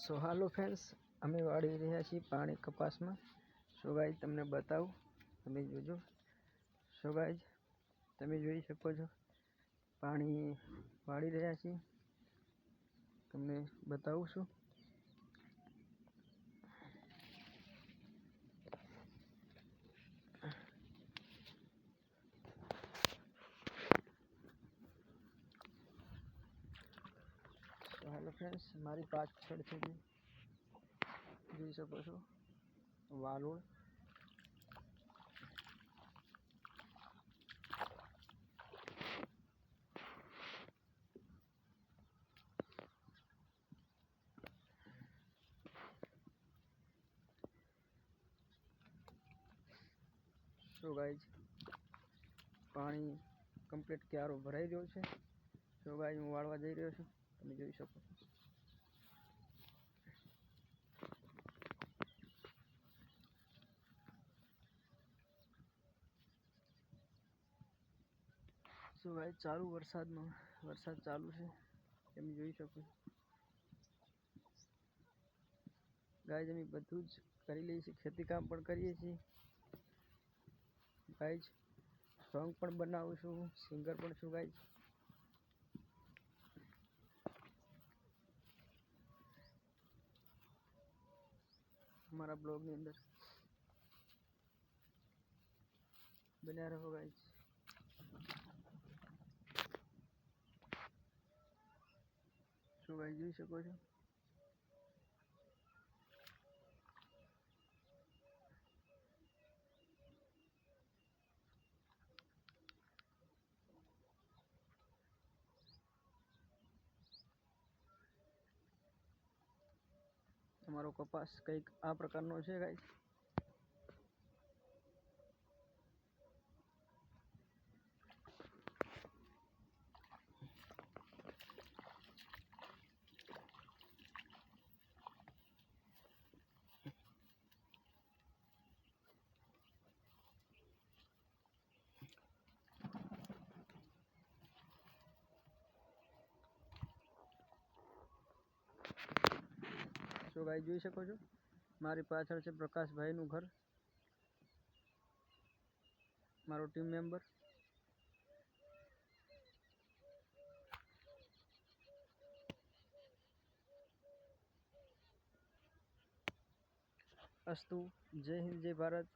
સો હાલો friends, અમે વાળી રહ્યા છીએ પાણી કપાસમાં. સો ગાઈઝ તમને બતાવું, તમે જોજો. સો ગાઈઝ તમે જોઈ શકો છો, પાણી વાળી રહ્યા છીએ. તમને બતાવું છું. હાલો ફ્રેન્ડ્સ, મારી પાછળ છે જોઈ શકો છો વાલોળ. સો ગાઈઝ પાણી કમ્પ્લીટ ક્યારો ભરાઈ રહ્યો છે. સો ગાઈઝ હું વાળવા જઈ રહ્યો છું, તમે જોઈ શકો. સો ગાઈઝ ચાલુ વરસાદ ચાલુ છે, તમે જોઈ શકો. ગાઈઝ અમે બધું જ કરી લઈએ છીએ, ખેતી કામ પણ કરીએ છીએ. ગાઈઝ સોંગ પણ બનાવું છું, સિંગર પણ છું ગાઈઝ. અમારા બ્લોગની અંદર બન્યા રહો ગાઈઝ. શું ગાઈઝ જોઈ શકો છો. અમારો કપાસ કંઈક આ પ્રકારનો છે ગાઈઝ. સો ગાઈઝ જોઈ શકો છો, મારી પાછળ છે પ્રકાશભાઈનું ઘર, મારો ટીમ મેમ્બર. અસ્તુ, જય હિન્દ, જય ભારત.